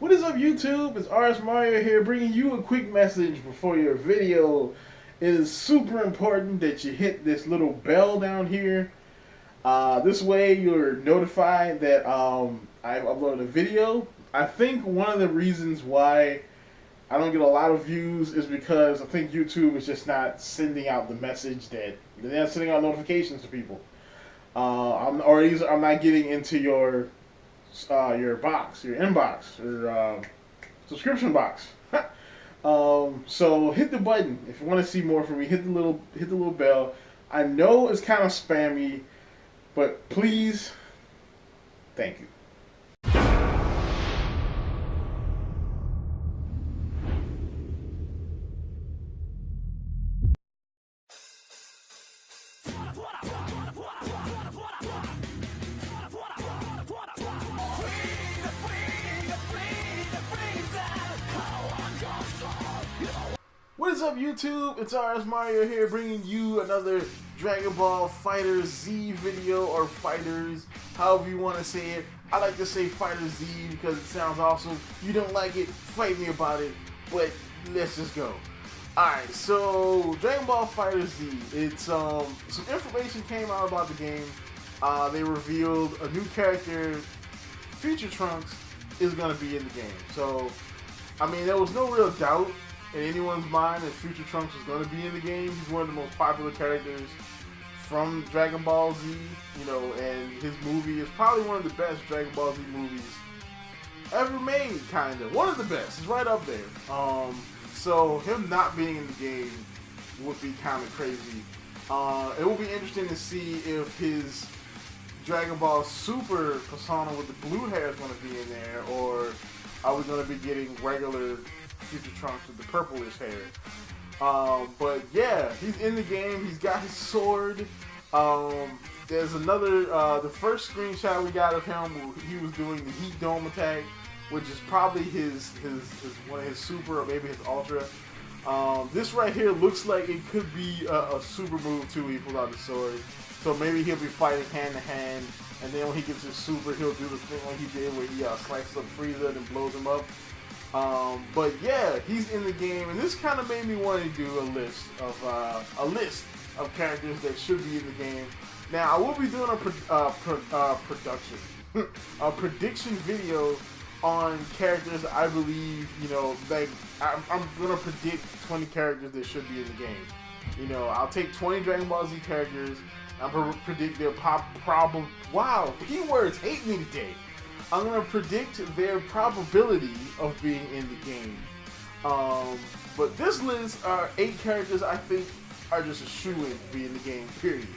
What is up, YouTube? It's RS Mario here, bringing you a quick message before your video. It is super important that you hit this little bell down here. This way you're notified that I've uploaded a video. I think one of the reasons why I don't get a lot of views is because I think YouTube is just not sending out the message that they're not sending out notifications to people. I'm not getting into your box, your inbox, or subscription box. So hit the button if you want to see more from me. Hit the little bell. I know it's kind of spammy, but please, thank you. What is up, YouTube? It's RS Mario here, bringing you another Dragon Ball Fighterz Z video, or Fighters, however you want to say it. I like to say Fighterz Z because it sounds awesome. You don't like it, fight me about it, but let's just go. Alright, so Dragon Ball Fighterz Z, it's some information came out about the game. They revealed a new character, Future Trunks, is going to be in the game. So, I mean, there was no real doubt in anyone's mind that Future Trunks was going to be in the game. He's one of the most popular characters from Dragon Ball Z, you know, and his movie is probably one of the best Dragon Ball Z movies ever made, kind of. One of the best. It's right up there. So him not being in the game would be kind of crazy. It will be interesting to see if his Dragon Ball Super persona with the blue hair is going to be in there, or are we going to be getting regular Future Trunks with the purplish hair? But yeah, he's in the game. He's got his sword. There's another, the first screenshot we got of him, he was doing the Heat Dome attack, which is probably his one of his super, or maybe his ultra. This right here looks like it could be a super move too. He pulled out the sword, so maybe he'll be fighting hand to hand, and then when he gets his super, he'll do the thing like he did where he slices up Frieza and blows him up. But yeah, he's in the game, and this kind of made me want to do a list of characters that should be in the game. Now, I will be doing a prediction video on characters I believe, you know, like I'm gonna predict 20 characters that should be in the game. You know, I'll take 20 Dragon Ball Z characters. I'm gonna predict their wow, keywords hate me today. I'm going to predict their probability of being in the game. But this list are 8 characters I think are just a shoo-in to be in the game, period.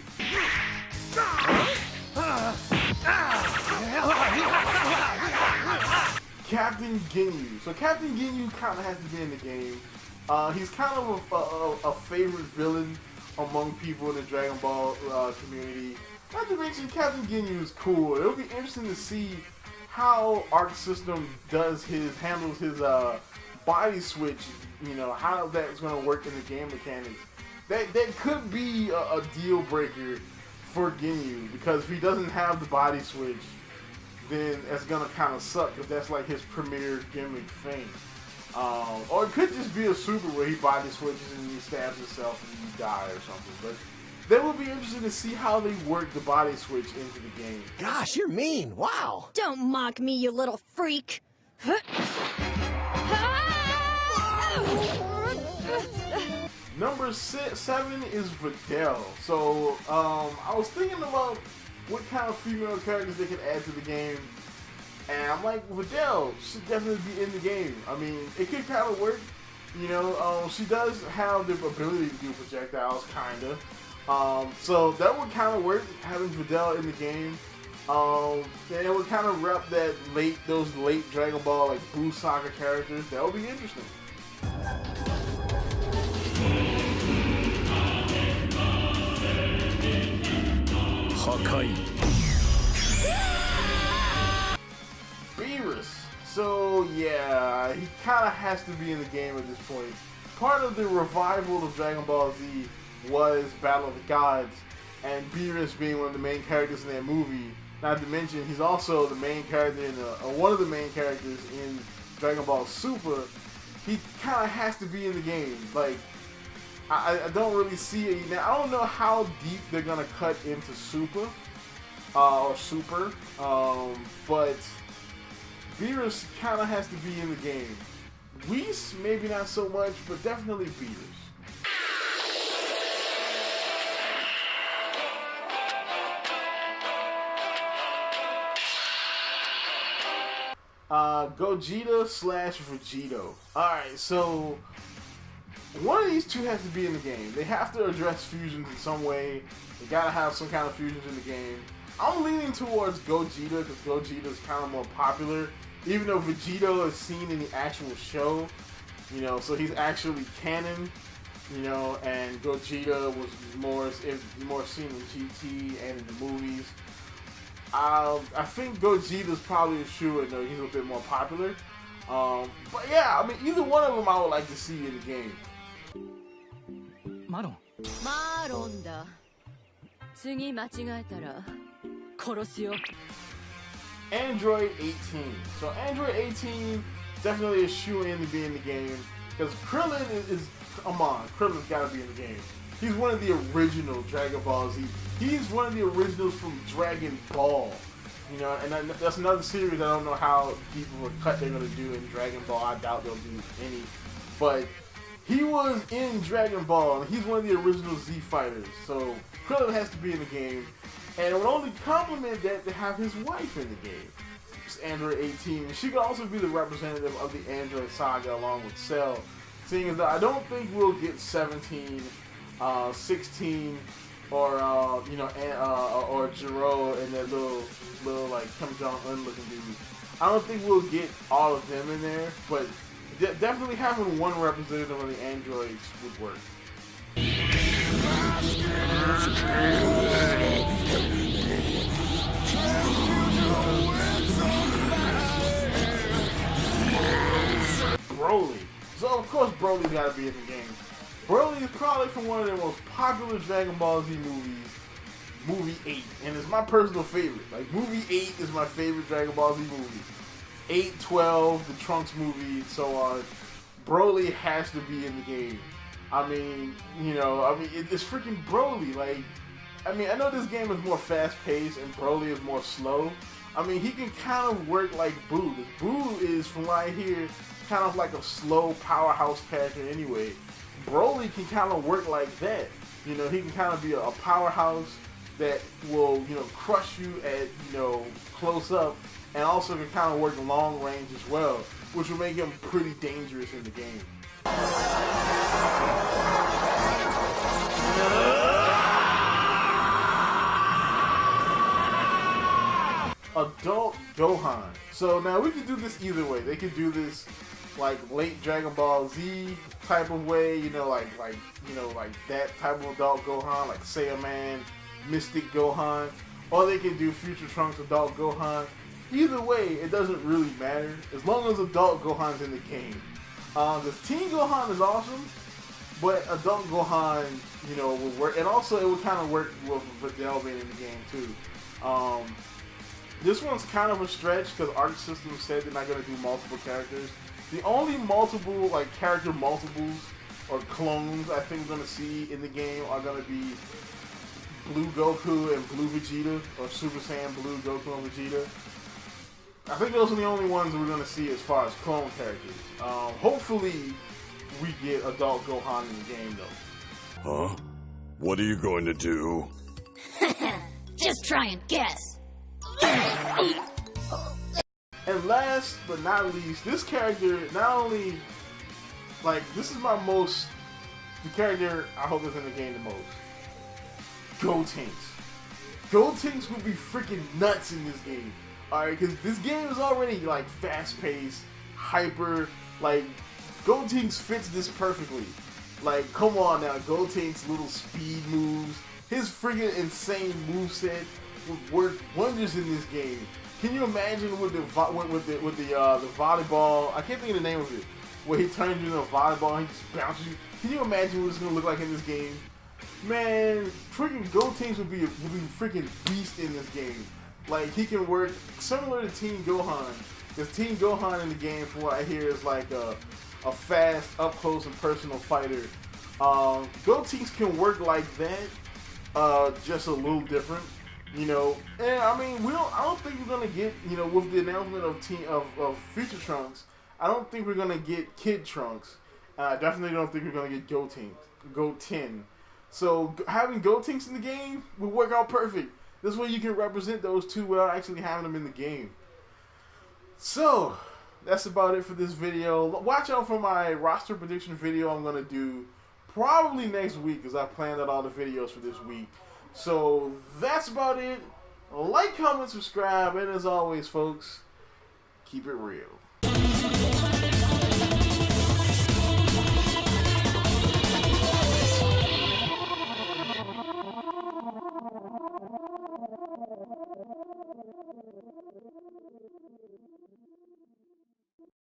Captain Ginyu. So Captain Ginyu kind of has to be in the game. He's kind of a favorite villain among people in the Dragon Ball community. Not to mention, Captain Ginyu is cool. It'll be interesting to see how Arc System handles his body switch, you know, how that's going to work in the game mechanics. That could be a deal breaker for Ginyu, because if he doesn't have the body switch, then it's going to kind of suck, if that's like his premier gimmick thing. Or it could just be a super where he body switches and he stabs himself and you die or something. But that will be interesting to see how they work the body switch into the game. Gosh, you're mean. Wow. Don't mock me, you little freak. Number 7 is Videl. So, I was thinking about what kind of female characters they could add to the game. And I'm like, Videl should definitely be in the game. I mean, it could kind of work. You know, she does have the ability to do projectiles, kind of. So that would kind of work, having Videl in the game. And it would kind of rep those late Dragon Ball, like Buu Saga characters. That would be interesting. Beerus. So yeah, he kind of has to be in the game at this point. Part of the revival of Dragon Ball Z was Battle of the Gods, and Beerus being one of the main characters in that movie. Not to mention, he's also the main character in one of the main characters in Dragon Ball Super, he kind of has to be in the game. Like, I don't really see it now. I don't know how deep they're gonna cut into Super, but Beerus kind of has to be in the game. Whis, maybe not so much, but definitely Beerus. Gogeta / Vegito. Alright, so one of these two has to be in the game. They have to address fusions in some way. They gotta have some kind of fusions in the game. I'm leaning towards Gogeta because Gogeta is kind of more popular, even though Vegito is seen in the actual show, you know, so he's actually canon, you know, and Gogeta was more seen in GT and in the movies. I think Gogeta's probably a shoo-in though, he's a bit more popular. But yeah, I mean, either one of them I would like to see in the game. Maron. Maron だ。次間違えたら殺すよ。Android 18. So Android 18 definitely a shoo-in to be in the game because Krillin is come on, Krillin's got to be in the game. He's one of the original Dragon Ball Z. He's one of the originals from Dragon Ball. You know, and that's another series I don't know how deep of a cut they're going to do in Dragon Ball. I doubt they'll do any. But he was in Dragon Ball, and he's one of the original Z fighters. So Krillin has to be in the game. And it would only complement that to have his wife in the game. It's Android 18. And she could also be the representative of the Android saga along with Cell. Seeing as that I don't think we'll get 17, 16, or you know, or Jiro and that little like Kim Jong-un looking dude. I don't think we'll get all of them in there, but definitely having one representative of the androids would work. Broly. So of course Broly's got to be in the game. Broly is probably from one of the most popular Dragon Ball Z movies, movie 8, and it's my personal favorite. Like, movie 8 is my favorite Dragon Ball Z movie. 8, 12, the Trunks movie, so on. Broly has to be in the game. I mean, you know, it's freaking Broly. Like, I mean, I know this game is more fast-paced and Broly is more slow. I mean, he can kind of work like Boo. Boo is, from what I hear, kind of like a slow powerhouse character anyway. Broly can kind of work like that. You know, he can kind of be a powerhouse that will, you know, crush you at, you know, close up, and also can kind of work long range as well, which will make him pretty dangerous in the game. Adult Gohan. So now we can do this either way. They could do this like late Dragon Ball Z type of way, you know, like that type of adult Gohan, like Saiyaman, Mystic Gohan, or they can do Future Trunks adult Gohan. Either way, it doesn't really matter as long as adult Gohan's in the game. The Teen Gohan is awesome, but adult Gohan, you know, will work, and also it would kind of work with Videl being in the game too. This one's kind of a stretch because Arc System said they're not going to do multiple characters. The only multiple, like, character multiples or clones I think we're going to see in the game are going to be Blue Goku and Blue Vegeta, or Super Saiyan Blue Goku and Vegeta. I think those are the only ones we're going to see as far as clone characters. Hopefully we get adult Gohan in the game though. Huh? What are you going to do? Just try and guess. And last but not least, this character, not only, like, this is the character I hope is in the game the most. Gotenks. Gotenks would be freaking nuts in this game. Alright, because this game is already, like, fast-paced, hyper, like, Gotenks fits this perfectly. Like, come on now, Gotenks' little speed moves, his freaking insane moveset would work wonders in this game. Can you imagine with the volleyball? I can't think of the name of it. Where he turns you into a volleyball and he just bounces you. Can you imagine what it's gonna look like in this game? Man, freaking Gotenks would be freaking beast in this game. Like, he can work similar to Teen Gohan. Because Team Gohan in the game, from what I hear, is like a fast, up close and personal fighter. Gotenks can work like that, just a little different, you know. And I mean, I don't think we're gonna get, you know, with the announcement of Future Trunks, I don't think we're gonna get Kid Trunks. I definitely don't think we're gonna get Goten. So having Gotenks in the game would work out perfect. This way you can represent those two without actually having them in the game. So that's about it for this video. Watch out for my roster prediction video I'm gonna do probably next week, because I planned out all the videos for this week. So that's about it. Like, comment, subscribe, and as always, folks, keep it real.